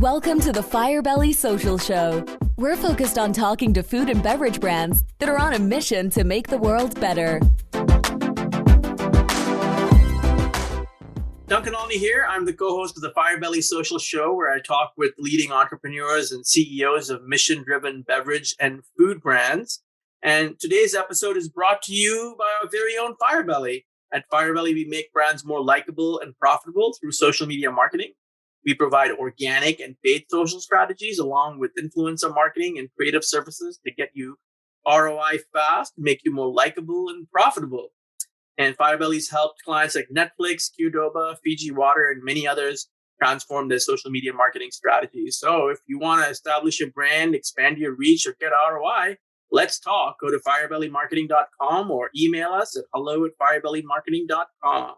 Welcome to the Firebelly Social Show. We're focused on talking to food and beverage brands that are on a mission to make the world better. Duncan Olney here. I'm the co-host of the Firebelly Social Show, where I talk with leading entrepreneurs and CEOs of mission-driven beverage and food brands. And today's episode is brought to you by our very own Firebelly. At Firebelly, we make brands more likable and profitable through social media marketing. We provide organic and paid social strategies along with influencer marketing and creative services to get you ROI fast, make you more likable and profitable. And Firebelly's helped clients like Netflix, Qdoba, Fiji Water, and many others transform their social media marketing strategies. So if you want to establish a brand, expand your reach, or get ROI, let's talk. Go to firebellymarketing.com or email us at hello@firebellymarketing.com.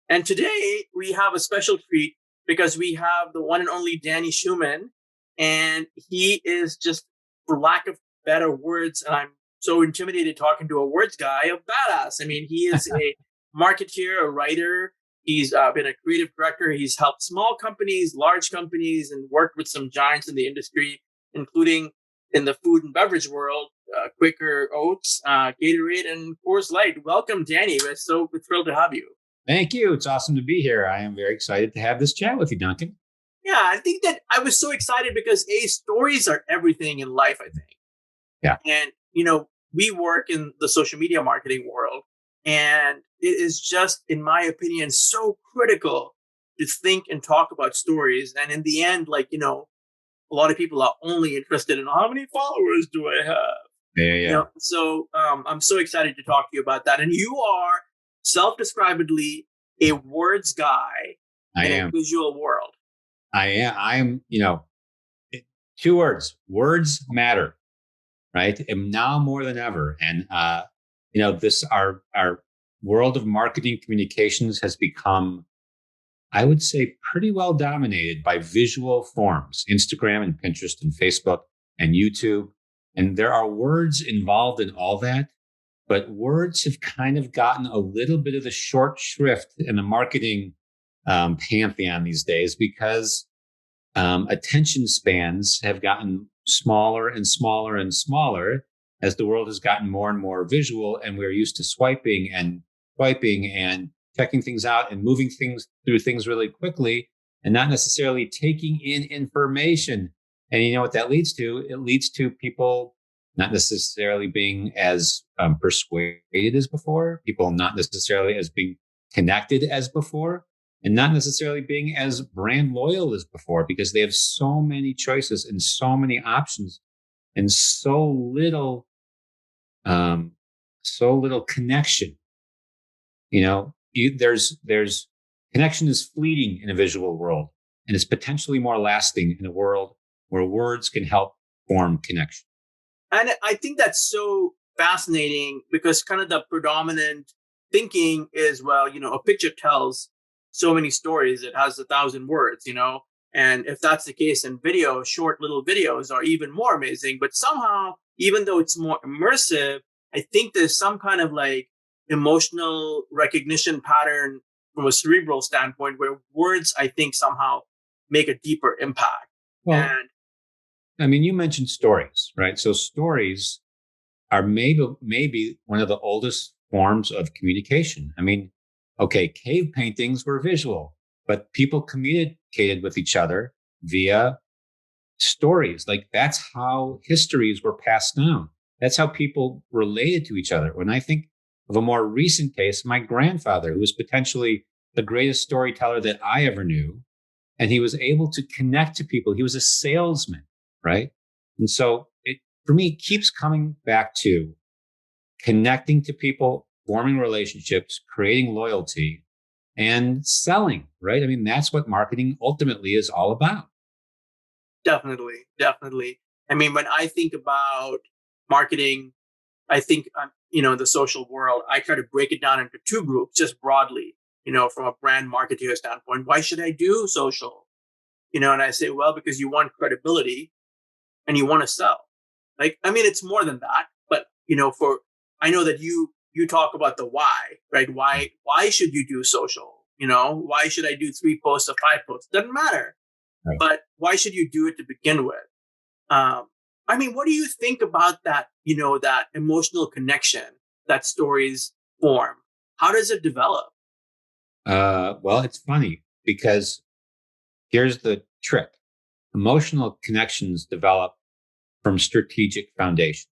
And today we have a special treat because we have the one and only Danny Schuman, and he is just, for lack of better words, and I'm so intimidated talking to a words guy, a badass. I mean, he is a marketeer, a writer. He's been a creative director. He's helped small companies, large companies, and worked with some giants in the industry, including in the food and beverage world, Quaker Oats, Gatorade, and Coors Light. Welcome, Danny. We're so thrilled to have you. Thank you. It's awesome to be here. I am very excited to have this chat with you, Duncan. Yeah, I think that I was so excited because stories are everything in life, I think. Yeah. And, we work in the social media marketing world, and it is just, in my opinion, so critical to think and talk about stories. And in the end, a lot of people are only interested in how many followers do I have? Yeah. So I'm so excited to talk to you about that. And you are self-describedly a words guy a visual world. I am, two words, words matter, right? And now more than ever. And, our world of marketing communications has become, I would say, pretty well dominated by visual forms, Instagram and Pinterest and Facebook and YouTube. And there are words involved in all that. But words have kind of gotten a little bit of the short shrift in the marketing pantheon these days because attention spans have gotten smaller and smaller and smaller as the world has gotten more and more visual, and we're used to swiping and checking things out and moving things through things really quickly and not necessarily taking in information. And you know what that leads to? It leads to people not necessarily being as persuaded as before, people not necessarily as being connected as before, and not necessarily being as brand loyal as before, because they have so many choices and so many options and so little connection. There's connection is fleeting in a visual world, and it's potentially more lasting in a world where words can help form connection. And I think that's so fascinating because kind of the predominant thinking is, a picture tells so many stories. It has 1,000 words, and if that's the case in video, short little videos are even more amazing. But somehow, even though it's more immersive, I think there's some kind of emotional recognition pattern from a cerebral standpoint where words, I think, somehow make a deeper impact. Well, you mentioned stories, right? So stories are maybe one of the oldest forms of communication. Cave paintings were visual, but people communicated with each other via stories. That's how histories were passed down. That's how people related to each other. When I think of a more recent case, my grandfather, who was potentially the greatest storyteller that I ever knew, and he was able to connect to people. He was a salesman. Right. And so it, for me, keeps coming back to connecting to people, forming relationships, creating loyalty, and selling. Right. That's what marketing ultimately is all about. Definitely. When I think about marketing, I think, the social world, I try to break it down into two groups just broadly, from a brand marketeer standpoint. Why should I do social? And I say, well, because you want credibility. And you want to sell. It's more than that. But, I know that you talk about the why, right? Why should you do social? Why should I do 3 posts or 5 posts? Doesn't matter. Right. but why should you do it to begin with? I mean, what do you think about that, that emotional connection that stories form? How does it develop? Well, it's funny because here's the trick. Emotional connections develop from strategic foundation.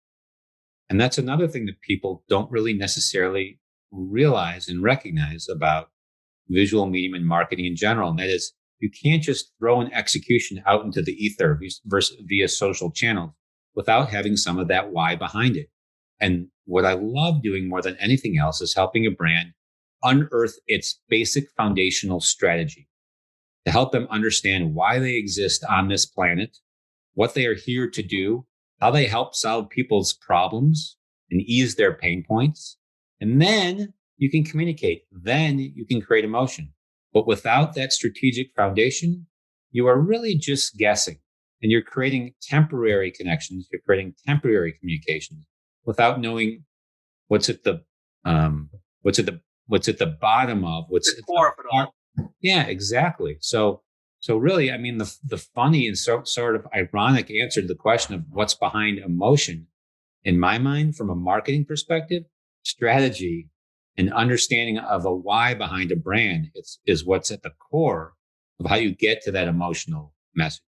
And that's another thing that people don't really necessarily realize and recognize about visual medium and marketing in general. And that is, you can't just throw an execution out into the ether via social channels without having some of that why behind it. And what I love doing more than anything else is helping a brand unearth its basic foundational strategy to help them understand why they exist on this planet, what they are here to do, how they help solve people's problems and ease their pain points. And then you can communicate. Then you can create emotion. But without that strategic foundation, you are really just guessing and you're creating temporary connections. You're creating temporary communications without knowing what's at the bottom of what's The core of it all. Yeah, exactly. So really, I mean, the funny and sort of ironic answer to the question of what's behind emotion, in my mind, from a marketing perspective, strategy and understanding of a why behind a brand is what's at the core of how you get to that emotional message.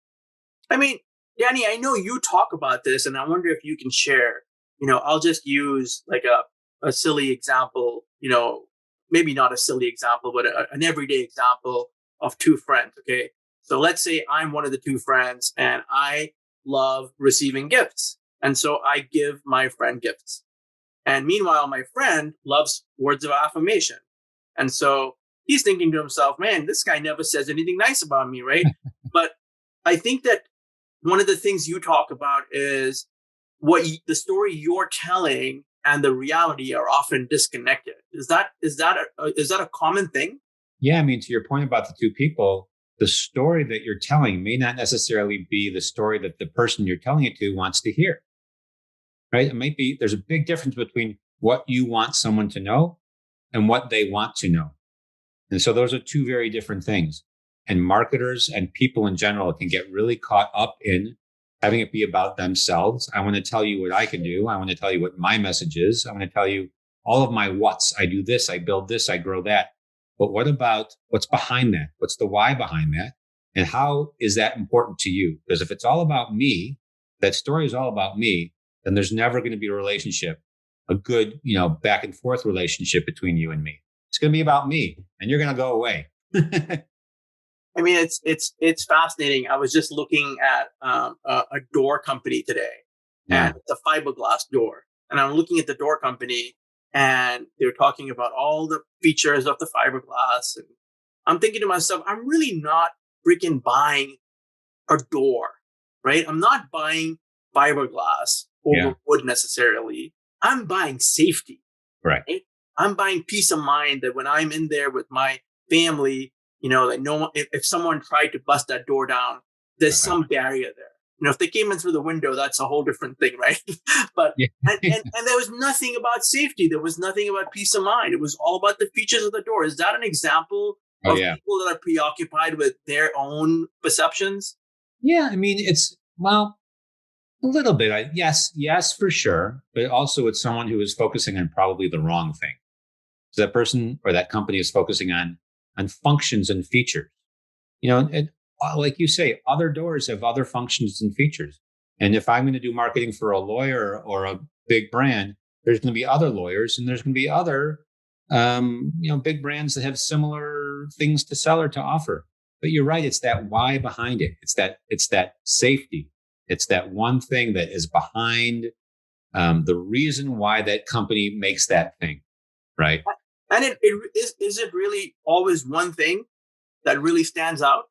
I mean, Danny, I know you talk about this, and I wonder if you can share. I'll just use like a silly example. Maybe not a silly example, but an everyday example of two friends. Okay, so let's say I'm one of the two friends, and I love receiving gifts, and so I give my friend gifts. And meanwhile, my friend loves words of affirmation, and so he's thinking to himself, "Man, this guy never says anything nice about me, right?" But I think that one of the things you talk about is the story you're telling and the reality are often disconnected. Is that a common thing? Yeah, I mean, to your point about the two people, the story that you're telling may not necessarily be the story that the person you're telling it to wants to hear. Right? It might be, there's a big difference between what you want someone to know and what they want to know. And so those are two very different things. And marketers and people in general can get really caught up in having it be about themselves. I want to tell you what I can do. I want to tell you what my message is. I want to tell you all of my what's. I do this, I build this, I grow that. But what about what's behind that? What's the why behind that? And how is that important to you? Because if it's all about me, that story is all about me, then there's never going to be a relationship, a good, back and forth relationship between you and me. It's going to be about me and you're going to go away. I mean, it's fascinating. I was just looking at a door company today, and it's a fiberglass door. And I'm looking at the door company, and they're talking about all the features of the fiberglass. And I'm thinking to myself, I'm really not freaking buying a door, right? I'm not buying fiberglass over wood necessarily. I'm buying safety, right? I'm buying peace of mind that when I'm in there with my family, like no one, if someone tried to bust that door down, there's some barrier there. If they came in through the window, that's a whole different thing, right? But and there was nothing about safety. There was nothing about peace of mind. It was all about the features of the door. Is that an example of people that are preoccupied with their own perceptions? Yeah, I mean, a little bit. Yes, for sure. But also it's someone who is focusing on probably the wrong thing. So that person or that company is focusing on functions and features. And like you say, other doors have other functions and features. And if I'm going to do marketing for a lawyer or a big brand, there's going to be other lawyers and there's going to be other, big brands that have similar things to sell or to offer. But you're right. It's that why behind it. It's that safety. It's that one thing that is behind the reason why that company makes that thing. Right. And is it really always one thing that really stands out?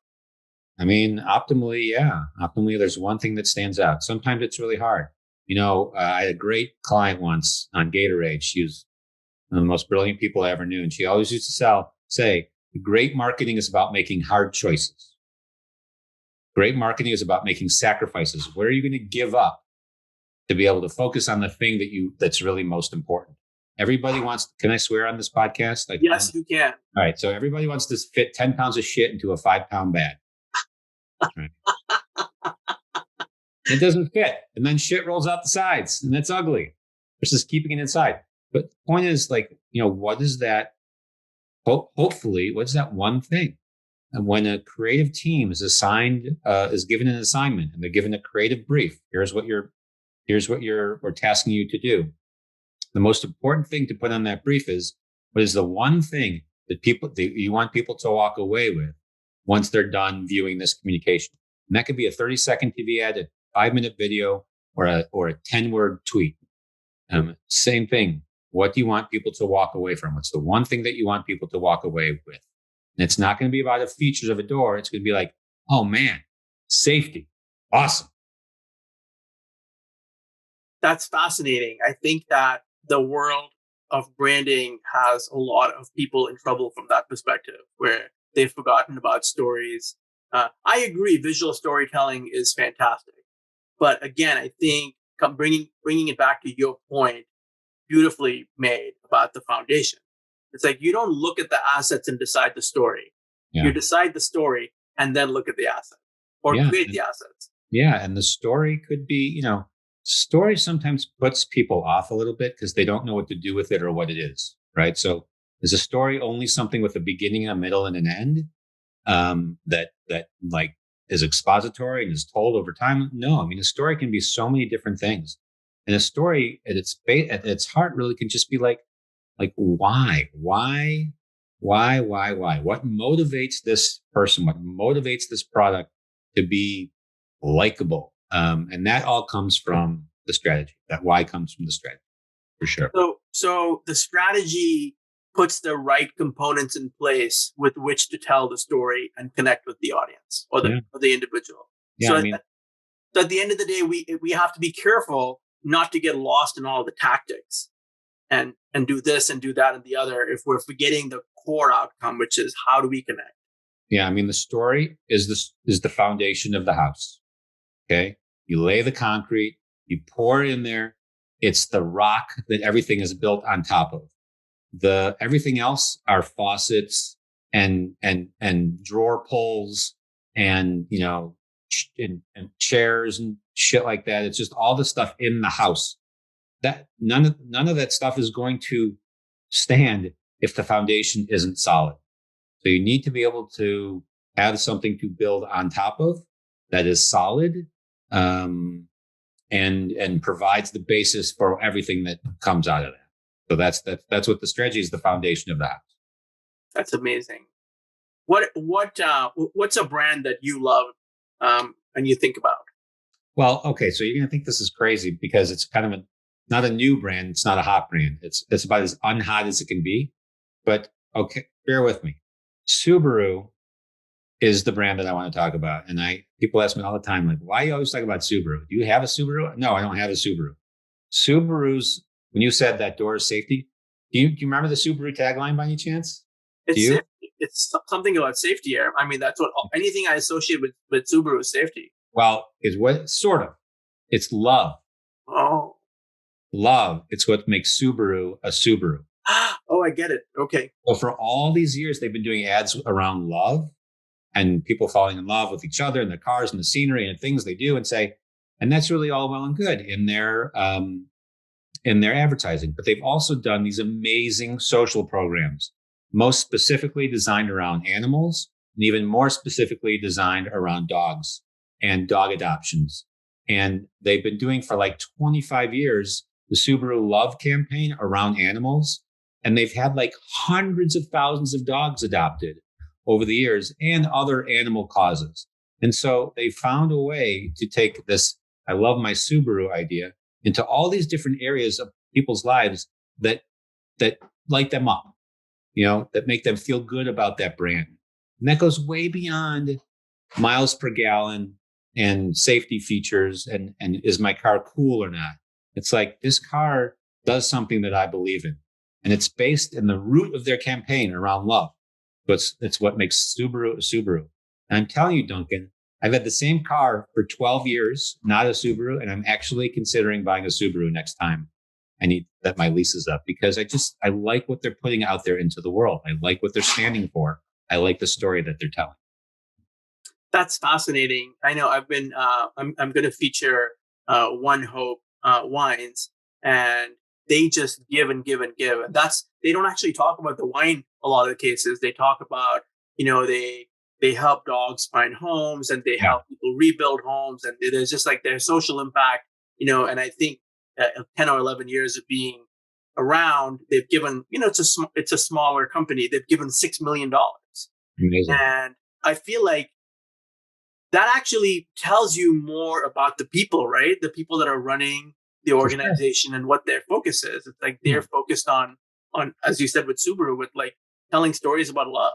I mean, optimally, yeah. Optimally, there's one thing that stands out. Sometimes it's really hard. I had a great client once on Gatorade. She was one of the most brilliant people I ever knew. And she always used to say, great marketing is about making hard choices. Great marketing is about making sacrifices. What are you going to give up to be able to focus on the thing that's really most important? Everybody wants, can I swear on this podcast? Yes, you can. All right. So everybody wants to fit 10 pounds of shit into a 5-pound bag. Right. It doesn't fit. And then shit rolls out the sides, and that's ugly versus keeping it inside. But the point is, like, what is that? Hopefully, what's that one thing? And when a creative team is given an assignment and they're given a creative brief, here's what we're tasking you to do. The most important thing to put on that brief is, what is the one thing that you want people to walk away with once they're done viewing this communication? And that could be a 30-second TV ad, a 5-minute video, or a 10-word tweet. Same thing. What do you want people to walk away from? What's the one thing that you want people to walk away with? And it's not going to be about the features of a door. It's going to be like, oh man, safety. Awesome. That's fascinating. I think that the world of branding has a lot of people in trouble from that perspective, where they've forgotten about stories. I agree, visual storytelling is fantastic. But again, I think bringing it back to your point, beautifully made about the foundation. It's like you don't look at the assets and decide the story. Yeah. You decide the story and then look at the asset or create the assets. Yeah. And the story could be, story sometimes puts people off a little bit because they don't know what to do with it or what it is. Right. So is a story only something with a beginning, a middle, and an end that like is expository and is told over time? No, I mean, a story can be so many different things. And a story at its heart really can just be like why? What motivates this person? What motivates this product to be likable? And that all comes from the strategy. That why comes from the strategy, for sure. So the strategy puts the right components in place with which to tell the story and connect with the audience or the individual. Yeah, So at the end of the day, we have to be careful not to get lost in all the tactics and do this and do that and the other if we're forgetting the core outcome, which is how do we connect? Yeah, I mean, the story is the foundation of the house. Okay, you lay the concrete, you pour it in there. It's the rock that everything is built on top of. Everything else are faucets and drawer pulls and and chairs and shit like that. It's just all the stuff in the house. That none of that stuff is going to stand if the foundation isn't solid. So you need to be able to have something to build on top of that is solid, and provides the basis for everything that comes out of that. So that's what the strategy is, the foundation of the house. That's amazing. What's a brand that you love and you think about? Well, okay, so you're gonna think this is crazy because it's kind of not a new brand. It's not a hot brand. It's about as unhot as it can be. But okay, bear with me. Subaru is the brand that I want to talk about. And people ask me all the time, like, why are you always talking about Subaru? Do you have a Subaru? No, I don't have a Subaru. Subarus, when you said that door is safety, do you remember the Subaru tagline by any chance? It's something about safety here. I mean, that's what anything I associate with Subaru is safety. Well, it's love. Oh. Love. It's what makes Subaru a Subaru. Oh, I get it. Okay. So for all these years, they've been doing ads around love and people falling in love with each other and their cars and the scenery and things they do and say, and that's really all well and good in their advertising. But they've also done these amazing social programs, most specifically designed around animals and even more specifically designed around dogs and dog adoptions. And they've been doing for like 25 years the Subaru Love campaign around animals. And they've had like hundreds of thousands of dogs adopted over the years and other animal causes. And so they found a way to take this I love my Subaru idea into all these different areas of people's lives that light them up, that make them feel good about that brand. And that goes way beyond miles per gallon and safety features and is my car cool or not? It's like this car does something that I believe in. And it's based in the root of their campaign around love. But it's what makes Subaru a Subaru. And I'm telling you, Duncan, I've had the same car for 12 years, not a Subaru, and I'm actually considering buying a Subaru next time I need that my lease is up because I like what they're putting out there into the world. I like what they're standing for. I like the story that they're telling. That's fascinating. I know I've been, I'm going to feature One Hope wines, and they just give and give and give. And they don't actually talk about the wine a lot of the cases. They talk about, they help dogs find homes, and they Yeah. help people rebuild homes. And there's just like their social impact, and I think 10 or 11 years of being around, they've given, it's a smaller company. They've given $6 million. Amazing. And I feel like that actually tells you more about the people, right? The people that are running the For sure. organization and what their focus is. It's like they're focused on, as you said with Subaru, with like telling stories about love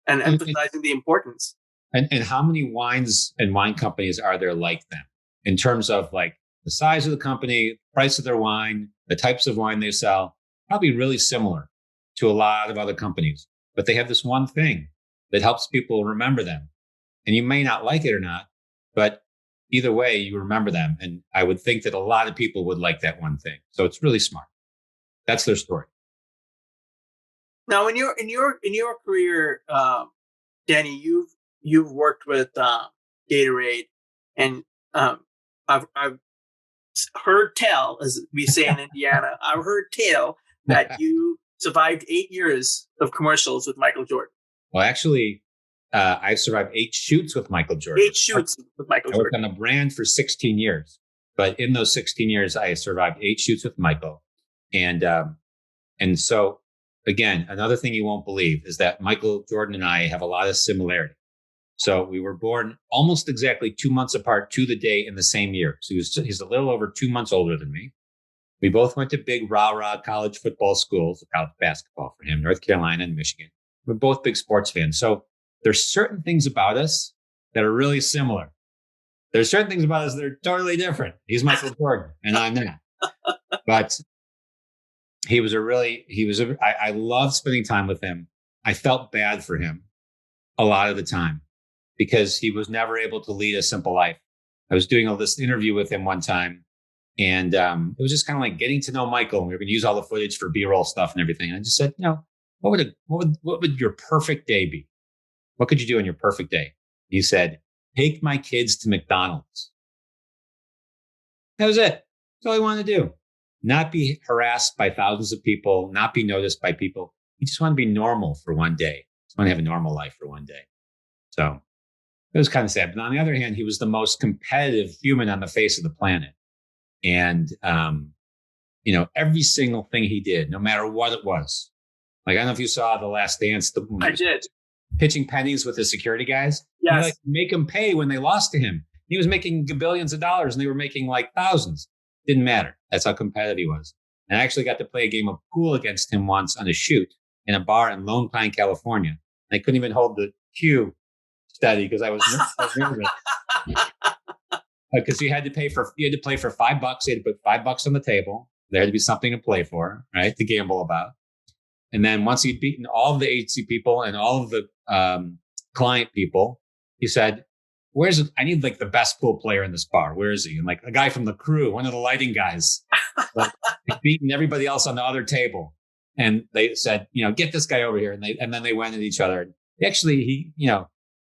and And, emphasizing the importance. and how many wines and wine companies are there like them in terms of like the size of the company, price of their wine, the types of wine they sell? Probably really similar to a lot of other companies, but they have this one thing that helps people remember them. And you may not like it or not, but either way, you remember them. And I would think that a lot of people would like that one thing. So it's really smart. That's their story. Now, in your career, Danny, you've worked with Gatorade, and I've heard tell, as we say in Indiana, I've heard tell that you survived 8 years of commercials with Michael Jordan. Well, actually, I survived 8 shoots with Michael Jordan. 8 shoots with Michael I worked Jordan. on the brand for 16 years, but in those 16 years, I survived 8 shoots with Michael. And so again, another thing you won't believe is that Michael Jordan and I have a lot of similarity. So we were born almost exactly 2 months apart to the day in the same year. So he's a little over 2 months older than me. We both went to big rah-rah college football schools, college basketball for him, North Carolina and Michigan. We're both big sports fans. So there's certain things about us that are really similar. There's certain things about us that are totally different. He's Michael Jordan and I'm not. But I loved spending time with him. I felt bad for him a lot of the time because he was never able to lead a simple life. I was doing this interview with him one time, and it was just kind of like getting to know Michael. And we were going to use all the footage for B-roll stuff and everything. And I just said, what would your perfect day be? What could you do on your perfect day? He said, take my kids to McDonald's. That was it. That's all he wanted to do. Not be harassed by thousands of people, not be noticed by people. He just wanted to be normal for one day. Just want to have a normal life for one day. So it was kind of sad. But on the other hand, he was the most competitive human on the face of the planet. And, every single thing he did, no matter what it was. Like, I don't know if you saw The Last Dance. I did. Pitching pennies with the security guys. Yes. Make them pay when they lost to him. He was making billions of dollars and they were making like thousands. Didn't matter. That's how competitive he was. And I actually got to play a game of pool against him once on a shoot in a bar in Lone Pine, California. And I couldn't even hold the cue steady because I was nervous. Because you had to play for $5. You had to put $5 on the table. There had to be something to play for, right? To gamble about. And then once he'd beaten all of the agency people and all of the client people, he said, I need like the best pool player in this bar. Where is he? And like a guy from the crew, one of the lighting guys, like, beating everybody else on the other table. And they said, get this guy over here. And then they went at each other. Actually,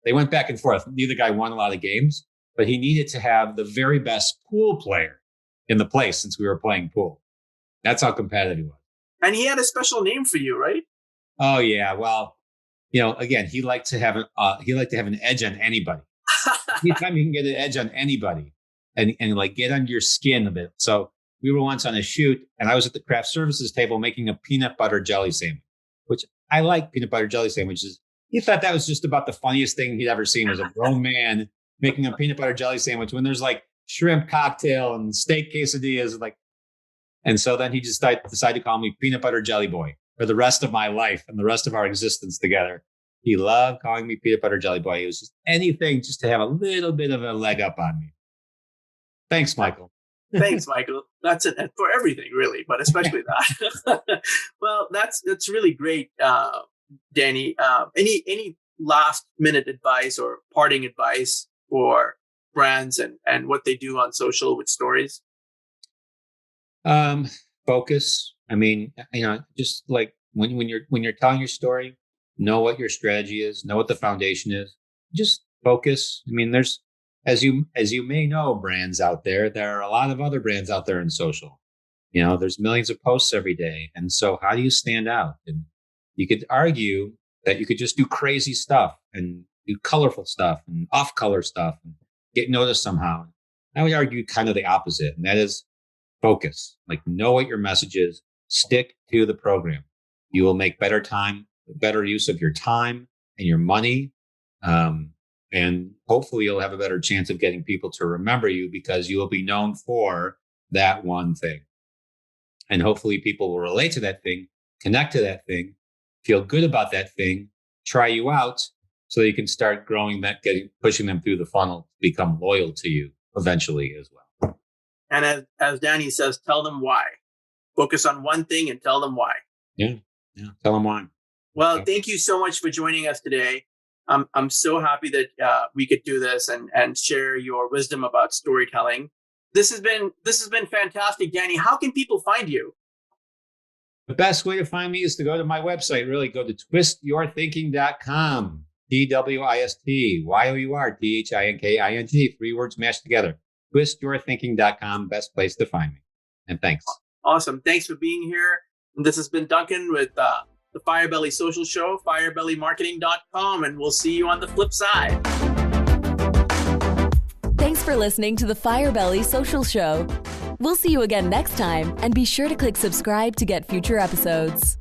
they went back and forth. Neither guy won a lot of games, but he needed to have the very best pool player in the place since we were playing pool. That's how competitive he was. And he had a special name for you, right? Oh yeah. Well, again, he liked to have an edge on anybody. Anytime you can get an edge on anybody and like get under your skin a bit. So we were once on a shoot and I was at the craft services table making a peanut butter jelly sandwich, which I like peanut butter jelly sandwiches. He thought that was just about the funniest thing he'd ever seen was a grown man making a peanut butter jelly sandwich when there's like shrimp cocktail and steak quesadillas. And so then he just decided to call me Peanut Butter Jelly Boy for the rest of my life and the rest of our existence together. He loved calling me Peanut Butter Jelly Boy. It was just anything just to have a little bit of a leg up on me. Thanks, Michael. Thanks, Michael. That's it for everything, really, but especially that. Well, that's really great, Danny. Any last minute advice or parting advice for brands and what they do on social with stories? Focus. I mean, just like when you're telling your story, know what your strategy is, know what the foundation is. Just focus. I mean, there's, as you may know, brands out there, there are a lot of other brands out there in social. There's millions of posts every day. And so how do you stand out? And you could argue that you could just do crazy stuff and do colorful stuff and off-color stuff and get noticed somehow. I would argue kind of the opposite, and that is focus. Like, know what your message is, stick to the program. You will make better use of your time and your money. And hopefully you'll have a better chance of getting people to remember you because you will be known for that one thing. And hopefully people will relate to that thing, connect to that thing, feel good about that thing, try you out so that you can start growing that, pushing them through the funnel to become loyal to you eventually as well. And as Danny says, tell them why. Focus on one thing and tell them why. Yeah. Tell them why. Well, thank you so much for joining us today. I'm so happy that we could do this and share your wisdom about storytelling. This has been fantastic, Danny. How can people find you? The best way to find me is to go to my website. Really, go to twistyourthinking.com. TWISTYOURTHINKING. 3 words mashed together. Twistyourthinking.com. Best place to find me. And thanks. Awesome. Thanks for being here. And this has been Duncan with the Firebelly Social Show, firebellymarketing.com, and we'll see you on the flip side. Thanks for listening to the Firebelly Social Show. We'll see you again next time, and be sure to click subscribe to get future episodes.